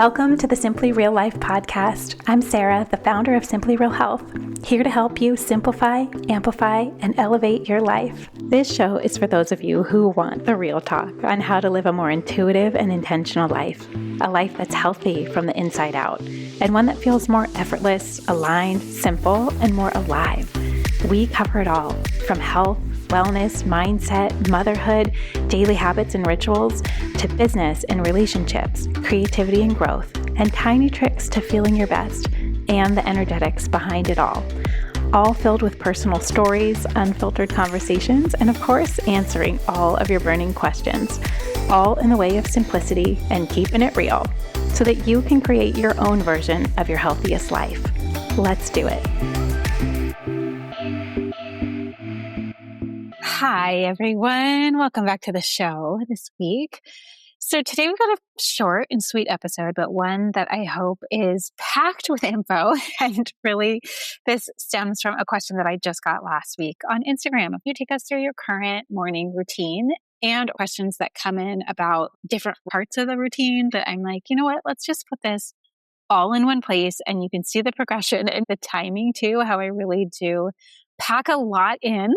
Welcome to the Simply Real Life podcast. I'm Sarah, the founder of Simply Real Health, here to help you simplify, amplify, and elevate your life. This show is for those of you who want the real talk on how to live a more intuitive and intentional life, a life that's healthy from the inside out, and one that feels more effortless, aligned, simple, and more alive. We cover it all, from health, wellness, mindset, motherhood, daily habits and rituals, to business and relationships, creativity and growth, and tiny tricks to feeling your best, and the energetics behind it all filled with personal stories, unfiltered conversations, and of course, answering all of your burning questions, all in the way of simplicity and keeping it real, so that you can create your own version of your healthiest life. Let's do it. Hi, everyone. Welcome back to the show this week. So today we've got a short and sweet episode, but one that I hope is packed with info. And really, this stems from a question that I just got last week on Instagram. If you take us through your current morning routine and questions that come in about different parts of the routine, that I'm like, you know what, let's just put this all in one place and you can see the progression and the timing too, how I really do pack a lot in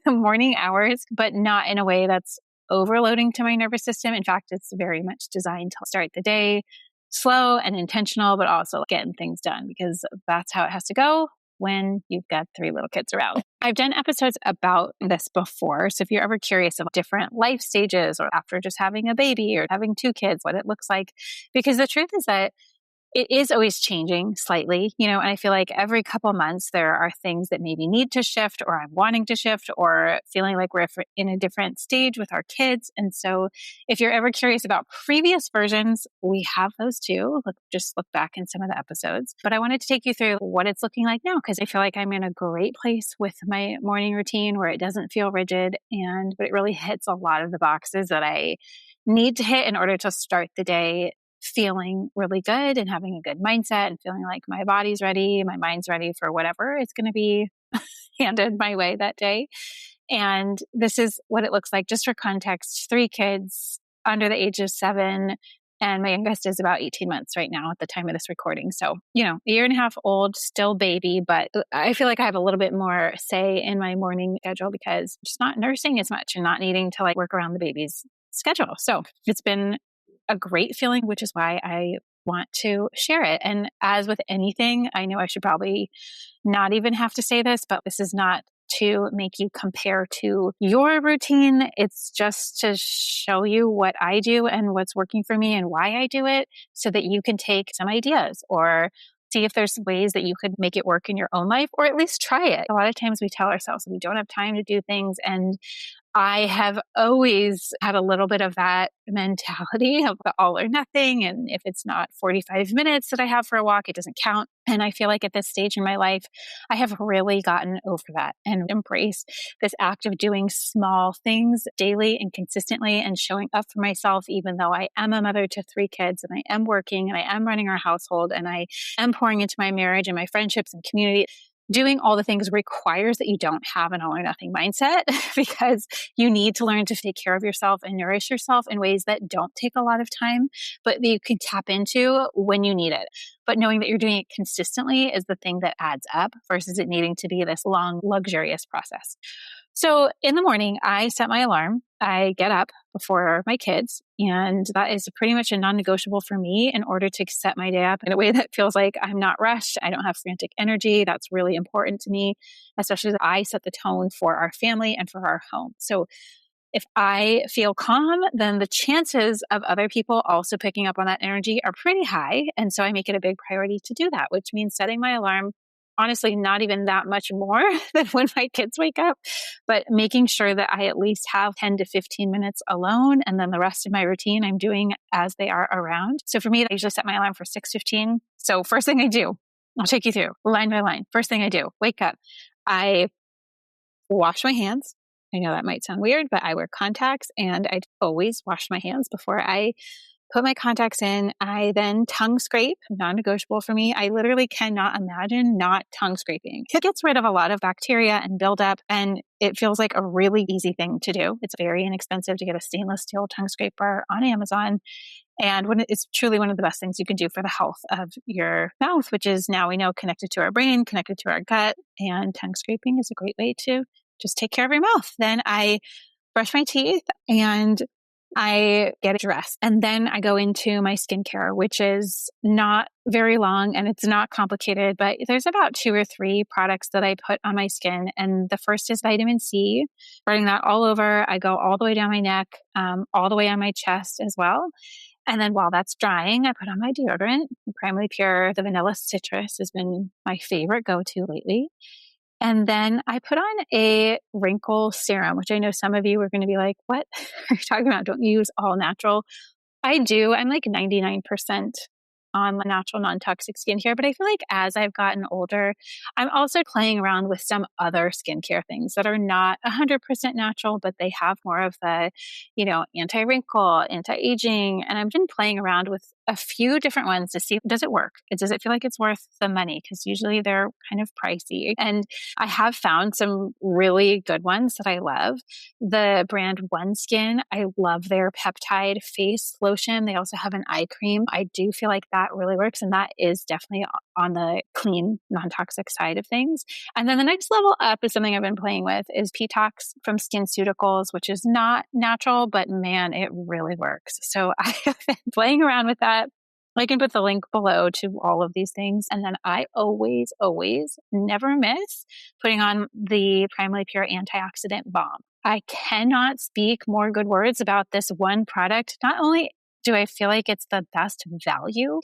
the morning hours, but not in a way that's overloading to my nervous system. In fact, it's very much designed to start the day slow and intentional, but also getting things done, because that's how it has to go when you've got 3 little kids around. I've done episodes about this before. So if you're ever curious of different life stages or after just having a baby or having 2 kids, what it looks like, because the truth is that it is always changing slightly, and I feel like every couple months there are things that maybe need to shift, or I'm wanting to shift, or feeling like we're in a different stage with our kids. And so if you're ever curious about previous versions, we have those too. Just look back in some of the episodes. But I wanted to take you through what it's looking like now, because I feel like I'm in a great place with my morning routine where it doesn't feel rigid, but it really hits a lot of the boxes that I need to hit in order to start the day feeling really good and having a good mindset and feeling like my body's ready, my mind's ready for whatever is going to be handed my way that day. And this is what it looks like. Just for context, 3 kids under the age of 7, and my youngest is about 18 months right now at the time of this recording. So, a year and a half old, still baby, but I feel like I have a little bit more say in my morning schedule because I'm just not nursing as much and not needing to work around the baby's schedule. So it's been a great feeling, which is why I want to share it. And as with anything, I know I should probably not even have to say this, but this is not to make you compare to your routine. It's just to show you what I do and what's working for me and why I do it, so that you can take some ideas or see if there's ways that you could make it work in your own life, or at least try it. A lot of times we tell ourselves we don't have time to do things, and I have always had a little bit of that mentality of the all or nothing. And if it's not 45 minutes that I have for a walk, it doesn't count. And I feel like at this stage in my life, I have really gotten over that and embraced this act of doing small things daily and consistently and showing up for myself, even though I am a mother to 3 kids and I am working and I am running our household and I am pouring into my marriage and my friendships and community. Doing all the things requires that you don't have an all or nothing mindset, because you need to learn to take care of yourself and nourish yourself in ways that don't take a lot of time, but that you can tap into when you need it. But knowing that you're doing it consistently is the thing that adds up versus it needing to be this long, luxurious process. So in the morning, I set my alarm. I get up before my kids, and that is pretty much a non-negotiable for me in order to set my day up in a way that feels like I'm not rushed. I don't have frantic energy. That's really important to me, especially as I set the tone for our family and for our home. So if I feel calm, then the chances of other people also picking up on that energy are pretty high. And so I make it a big priority to do that, which means setting my alarm, honestly, not even that much more than when my kids wake up, but making sure that I at least have 10 to 15 minutes alone. And then the rest of my routine I'm doing as they are around. So for me, I usually set my alarm for 6:15. So first thing I do, I'll take you through line by line. First thing I do, wake up. I wash my hands. I know that might sound weird, but I wear contacts and I always wash my hands before I put my contacts in. I then tongue scrape, non-negotiable for me. I literally cannot imagine not tongue scraping. It gets rid of a lot of bacteria and buildup, and it feels like a really easy thing to do. It's very inexpensive to get a stainless steel tongue scraper on Amazon. And it's truly one of the best things you can do for the health of your mouth, which is now we know connected to our brain, connected to our gut, and tongue scraping is a great way to just take care of your mouth. Then I brush my teeth and I get dressed. And then I go into my skincare, which is not very long and it's not complicated, but there's about 2 or 3 products that I put on my skin. And the first is vitamin C, spreading that all over. I go all the way down my neck, all the way on my chest as well. And then while that's drying, I put on my deodorant, Primally Pure. The vanilla citrus has been my favorite go-to lately. And then I put on a wrinkle serum, which I know some of you are going to be like, what are you talking about? Don't you use all natural? I do. I'm like 99% on natural, non-toxic skincare, but I feel like as I've gotten older, I'm also playing around with some other skincare things that are not 100% natural, but they have more of the, anti-wrinkle, anti-aging. And I've been playing around with a few different ones to see, does it work? Does it feel like it's worth the money? Because usually they're kind of pricey. And I have found some really good ones that I love. The brand OneSkin, I love their Peptide face lotion. They also have an eye cream. I do feel like that really works. And that is definitely on the clean, non-toxic side of things. And then the next level up is something I've been playing with is Ptox from Skinceuticals, which is not natural, but man, it really works. So I have been playing around with that. I can put the link below to all of these things. And then I always, never miss putting on the Primally Pure Antioxidant Balm. I cannot speak more good words about this one product. Not only do I feel like it's the best value,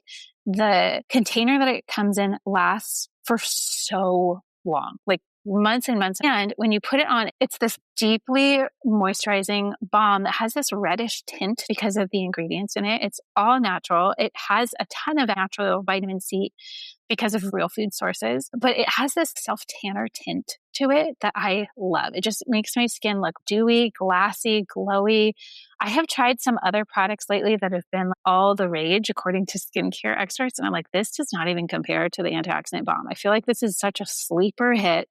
the container that it comes in lasts for so long, like months and months. And when you put it on, it's this deeply moisturizing balm that has this reddish tint because of the ingredients in it. It's all natural. It has a ton of natural vitamin C because of real food sources, but it has this self-tanner tint to it that I love. It just makes my skin look dewy, glassy, glowy. I have tried some other products lately that have been all the rage according to skincare experts. And I'm like, this does not even compare to the antioxidant balm. I feel like this is such a sleeper hit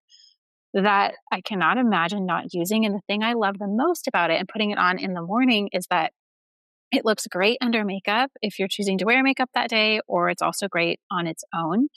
that I cannot imagine not using. And the thing I love the most about it and putting it on in the morning is that it looks great under makeup if you're choosing to wear makeup that day, or it's also great on its own.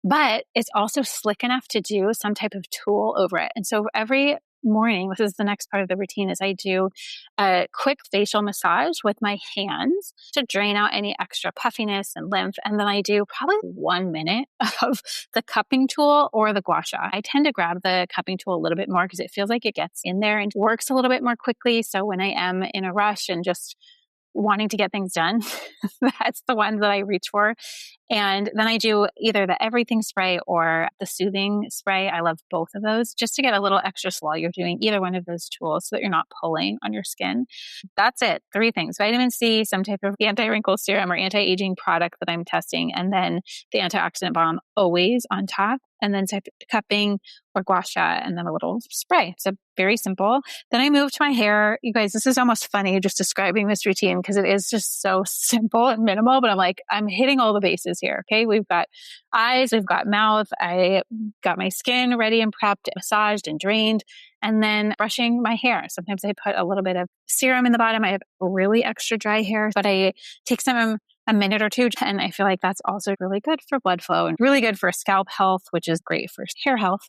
But it's also slick enough to do some type of tool over it. And so every morning, this is the next part of the routine, is I do a quick facial massage with my hands to drain out any extra puffiness and lymph. And then I do probably 1 minute of the cupping tool or the gua sha. I tend to grab the cupping tool a little bit more because it feels like it gets in there and works a little bit more quickly. So when I am in a rush and just wanting to get things done, that's the one that I reach for. And then I do either the everything spray or the soothing spray. I love both of those just to get a little extra while you're doing either one of those tools so that you're not pulling on your skin. That's it. 3 things: vitamin C, some type of anti-wrinkle serum or anti-aging product that I'm testing, and then the antioxidant balm always on top, and then cupping or gua sha, and then a little spray. So very simple. Then I move to my hair. You guys, this is almost funny just describing this routine because it is just so simple and minimal, but I'm hitting all the bases here. Okay. We've got eyes, we've got mouth. I got my skin ready and prepped, massaged and drained, and then brushing my hair. Sometimes I put a little bit of serum in the bottom. I have really extra dry hair, but I take some a minute or two. And I feel like that's also really good for blood flow and really good for scalp health, which is great for hair health.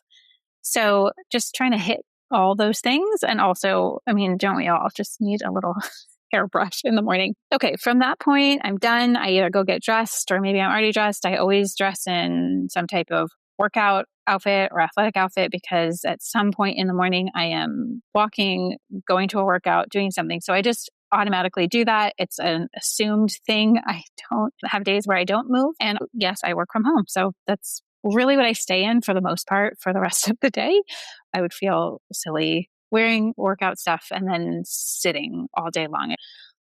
So just trying to hit all those things. And also, don't we all just need a little hairbrush in the morning? Okay, from that point, I'm done. I either go get dressed or maybe I'm already dressed. I always dress in some type of workout outfit or athletic outfit because at some point in the morning, I am walking, going to a workout, doing something. So I just automatically do that. It's an assumed thing. I don't have days where I don't move. And yes, I work from home. So that's really what I stay in for the most part for the rest of the day. I would feel silly wearing workout stuff and then sitting all day long.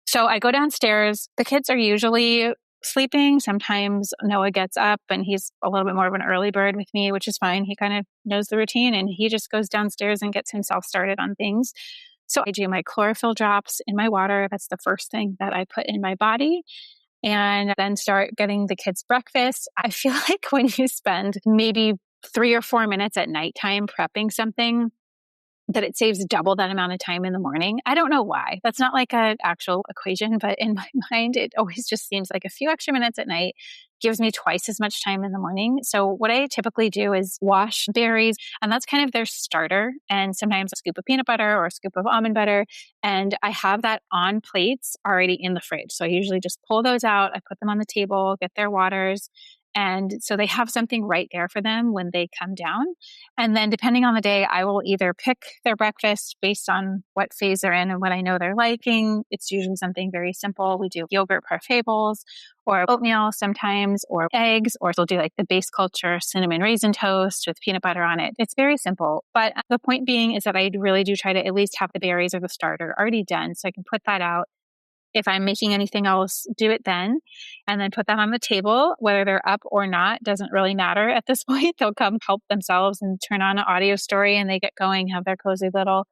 So I go downstairs. The kids are usually sleeping. Sometimes Noah gets up and he's a little bit more of an early bird with me, which is fine. He kind of knows the routine and he just goes downstairs and gets himself started on things. So I do my chlorophyll drops in my water. That's the first thing that I put in my body. And then start getting the kids breakfast. I feel like when you spend maybe 3 or 4 minutes at nighttime prepping something, that it saves double that amount of time in the morning. I don't know why. That's not like an actual equation, but in my mind, it always just seems like a few extra minutes at night gives me twice as much time in the morning. So what I typically do is wash berries, and that's kind of their starter. And sometimes a scoop of peanut butter or a scoop of almond butter. And I have that on plates already in the fridge. So I usually just pull those out. I put them on the table, get their waters. And so they have something right there for them when they come down. And then depending on the day, I will either pick their breakfast based on what phase they're in and what I know they're liking. It's usually something very simple. We do yogurt parfait bowls or oatmeal sometimes, or eggs, or they'll do like the base culture cinnamon raisin toast with peanut butter on it. It's very simple. But the point being is that I really do try to at least have the berries or the starter already done so I can put that out. If I'm making anything else, do it then, and then put that on the table. Whether they're up or not doesn't really matter at this point. They'll come help themselves and turn on an audio story and they get going, have their cozy little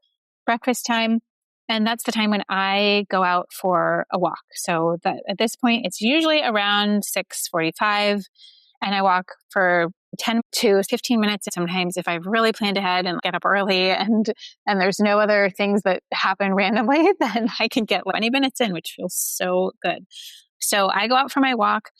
breakfast time. And that's the time when I go out for a walk. So that at this point, it's usually around 6:45, and I walk for 10 to 15 minutes. Sometimes if I've really planned ahead and get up early and there's no other things that happen randomly, then I can get 20 minutes in, which feels so good. So I go out for my walk.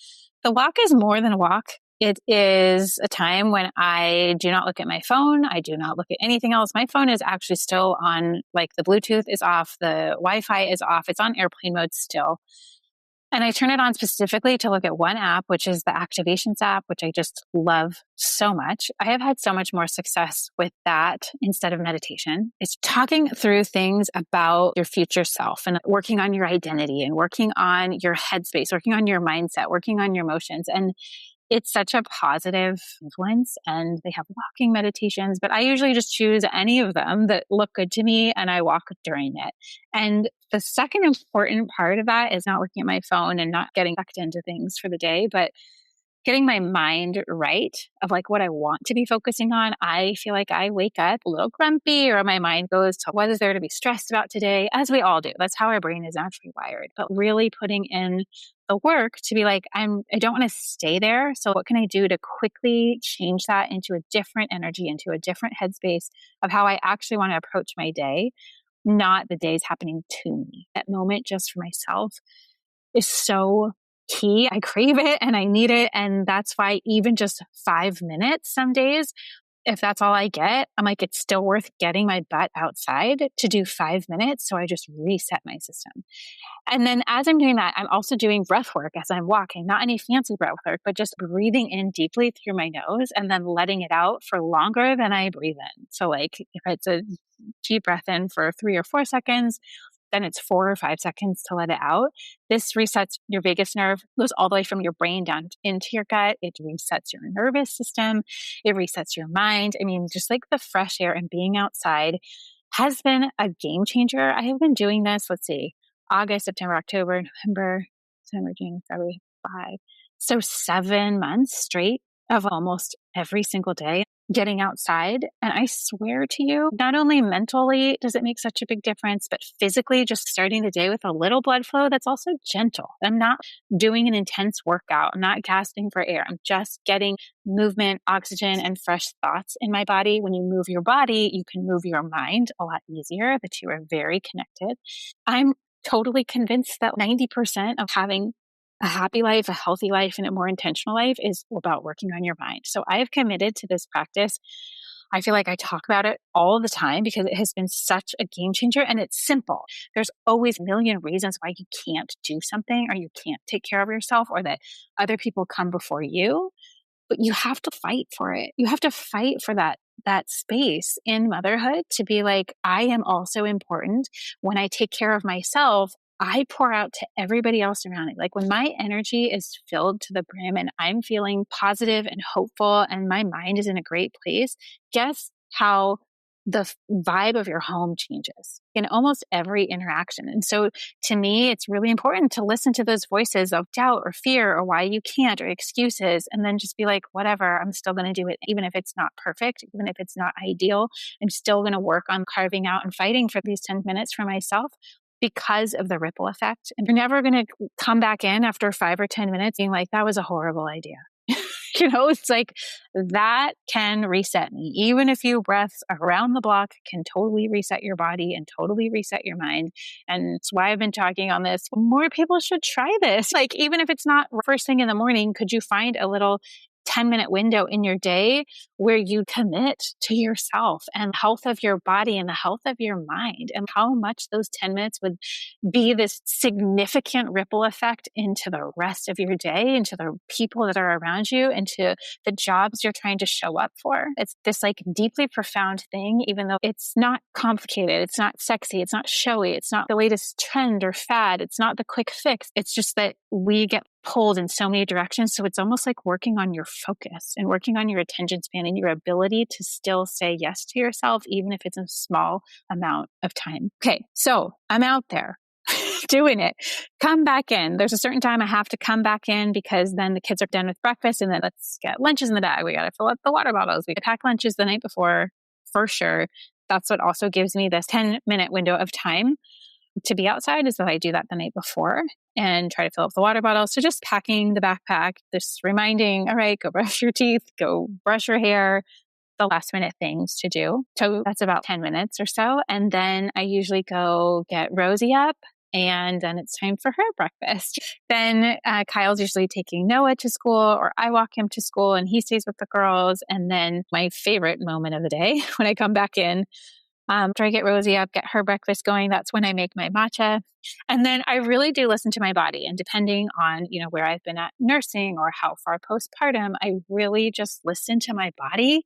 The walk is more than a walk. It is a time when I do not look at my phone. I do not look at anything else. My phone is actually still on, like the Bluetooth is off, the Wi-Fi is off. It's on airplane mode still. And I turn it on specifically to look at one app, which is the Activations app, which I just love so much. I have had so much more success with that instead of meditation. It's talking through things about your future self and working on your identity and working on your headspace, working on your mindset, working on your emotions. And it's such a positive influence, and they have walking meditations, but I usually just choose any of them that look good to me and I walk during it. And the second important part of that is not looking at my phone and not getting sucked into things for the day, but getting my mind right of like what I want to be focusing on. I feel like I wake up a little grumpy, or my mind goes to what is there to be stressed about today, as we all do. That's how our brain is naturally wired. But really putting in the work to be like, I don't want to stay there. So what can I do to quickly change that into a different energy, into a different headspace of how I actually want to approach my day, not the days happening to me. That moment just for myself is so key. I crave it and I need it. And that's why even just 5 minutes some days, if that's all I get, I'm like, it's still worth getting my butt outside to do 5 minutes. So I just reset my system. And then as I'm doing that, I'm also doing breath work as I'm walking, not any fancy breath work, but just breathing in deeply through my nose and then letting it out for longer than I breathe in. So like if it's a deep breath in for 3 or 4 seconds, then it's 4 or 5 seconds to let it out. This resets your vagus nerve, goes all the way from your brain down into your gut. It resets your nervous system. It resets your mind. I mean, just like the fresh air and being outside has been a game changer. I have been doing this, let's see, August, September, October, November, December, January, February, 5. So 7 months straight of almost every single day getting outside. And I swear to you, not only mentally does it make such a big difference, but physically just starting the day with a little blood flow that's also gentle. I'm not doing an intense workout. I'm not gasping for air. I'm just getting movement, oxygen, and fresh thoughts in my body. When you move your body, you can move your mind a lot easier. The two are very connected. I'm totally convinced that 90% of having a happy life, a healthy life, and a more intentional life is about working on your mind. So I have committed to this practice. I feel like I talk about it all the time because it has been such a game changer, and it's simple. There's always a million reasons why you can't do something or you can't take care of yourself or that other people come before you, but you have to fight for it. You have to fight for that space in motherhood to be like, I am also important. When I take care of myself, I pour out to everybody else around me. Like when my energy is filled to the brim and I'm feeling positive and hopeful and my mind is in a great place, guess how the vibe of your home changes in almost every interaction. And so to me, it's really important to listen to those voices of doubt or fear or why you can't or excuses, and then just be like, whatever, I'm still going to do it. Even if it's not perfect, even if it's not ideal, I'm still going to work on carving out and fighting for these 10 minutes for myself because of the ripple effect. And you're never going to come back in after 5 or 10 minutes being like, that was a horrible idea. It's like that can reset me. Even a few breaths around the block can totally reset your body and totally reset your mind. And it's why I've been talking on this. More people should try this. Like, even if it's not first thing in the morning, could you find a little 10-minute window in your day where you commit to yourself and health of your body and the health of your mind, and how much those 10 minutes would be this significant ripple effect into the rest of your day, into the people that are around you, into the jobs you're trying to show up for. It's this like deeply profound thing, even though it's not complicated, it's not sexy, it's not showy, it's not the latest trend or fad, it's not the quick fix. It's just that we get pulled in so many directions. So it's almost like working on your focus and working on your attention span and your ability to still say yes to yourself, even if it's a small amount of time. Okay, so I'm out there doing it. Come back in. There's a certain time I have to come back in because then the kids are done with breakfast, and then let's get lunches in the bag. We got to fill up the water bottles. We pack lunches the night before for sure. That's what also gives me this 10-minute window of time to be outside, is that I do that the night before and try to fill up the water bottle. So just packing the backpack, just reminding, all right, go brush your teeth, go brush your hair, the last minute things to do. So that's about 10 minutes or so. And then I usually go get Rosie up, and then it's time for her breakfast. Then Kyle's usually taking Noah to school, or I walk him to school and he stays with the girls. And then my favorite moment of the day, when I come back in, after I get Rosie up, get her breakfast going, that's when I make my matcha. And then I really do listen to my body. And depending on, where I've been at nursing or how far postpartum, I really just listen to my body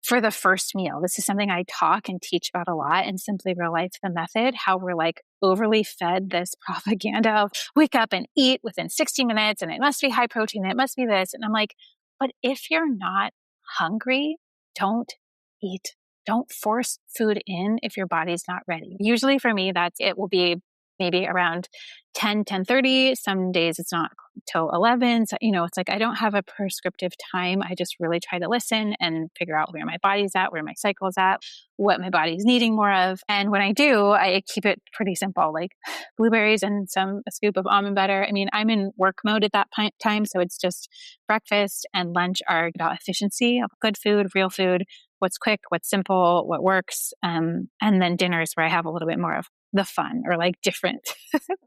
for the first meal. This is something I talk and teach about a lot in Simply Real Life, the method, how we're like overly fed this propaganda of wake up and eat within 60 minutes and it must be high protein, it must be this. And I'm like, but if you're not hungry, don't eat. Don't force food in if your body's not ready. Usually for me, it will be maybe around 10:30. Some days it's not till 11. So, it's like I don't have a prescriptive time. I just really try to listen and figure out where my body's at, where my cycle's at, what my body's needing more of. And when I do, I keep it pretty simple, like blueberries and a scoop of almond butter. I mean, I'm in work mode at that time. So it's just breakfast and lunch are about efficiency of good food, real food, what's quick, what's simple, what works. And then dinners where I have a little bit more of the fun or like different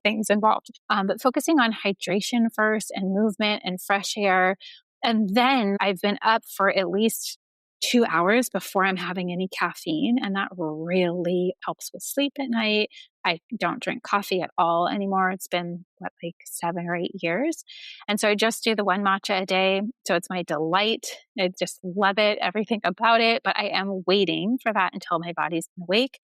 things involved. But focusing on hydration first and movement and fresh air. And then I've been up for at least 2 hours before I'm having any caffeine. And that really helps with sleep at night. I don't drink coffee at all anymore. It's been like 7 or 8 years. And so I just do the one matcha a day. So it's my delight. I just love it, everything about it. But I am waiting for that until my body's awake.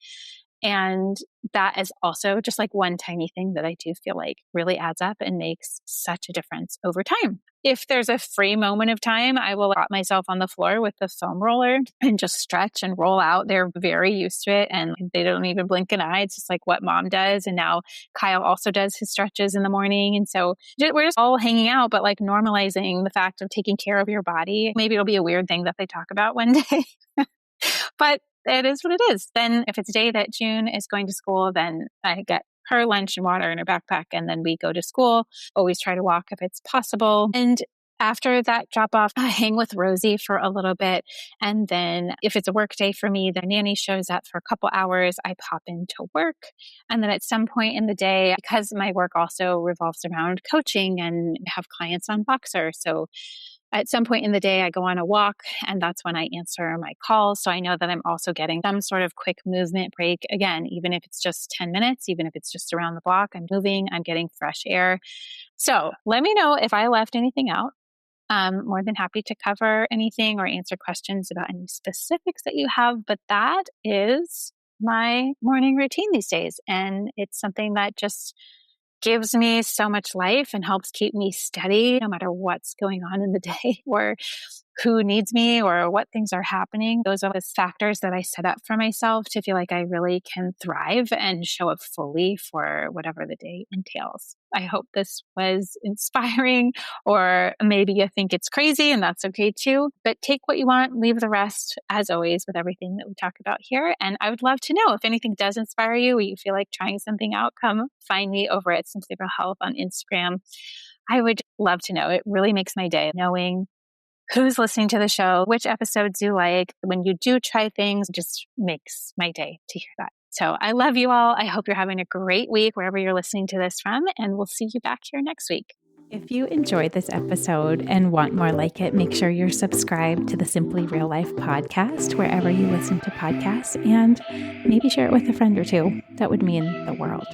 And that is also just like one tiny thing that I do feel like really adds up and makes such a difference over time. If there's a free moment of time, I will prop myself on the floor with the foam roller and just stretch and roll out. They're very used to it and they don't even blink an eye. It's just like what mom does. And now Kyle also does his stretches in the morning. And so we're just all hanging out, but like normalizing the fact of taking care of your body. Maybe it'll be a weird thing that they talk about one day, but it is what it is. Then if it's a day that June is going to school, then I get her lunch and water in her backpack, and then we go to school. Always try to walk if it's possible. And after that drop off, I hang with Rosie for a little bit. And then if it's a work day for me, the nanny shows up for a couple hours. I pop into work. And then at some point in the day, because my work also revolves around coaching and have clients on Boxer. So at some point in the day, I go on a walk, and that's when I answer my calls. So I know that I'm also getting some sort of quick movement break. Again, even if it's just 10 minutes, even if it's just around the block, I'm moving, I'm getting fresh air. So let me know if I left anything out. I'm more than happy to cover anything or answer questions about any specifics that you have. But that is my morning routine these days. And it's something that just gives me so much life and helps keep me steady no matter what's going on in the day or who needs me or what things are happening. Those are the factors that I set up for myself to feel like I really can thrive and show up fully for whatever the day entails. I hope this was inspiring, or maybe you think it's crazy, and that's okay too. But take what you want, leave the rest, as always, with everything that we talk about here. And I would love to know if anything does inspire you or you feel like trying something out, come find me over at Simply Real Health on Instagram. I would love to know. It really makes my day knowing who's listening to the show, which episodes you like. When you do try things, it just makes my day to hear that. So I love you all. I hope you're having a great week wherever you're listening to this from, and we'll see you back here next week. If you enjoyed this episode and want more like it, make sure you're subscribed to the Simply Real Life podcast wherever you listen to podcasts, and maybe share it with a friend or two. That would mean the world.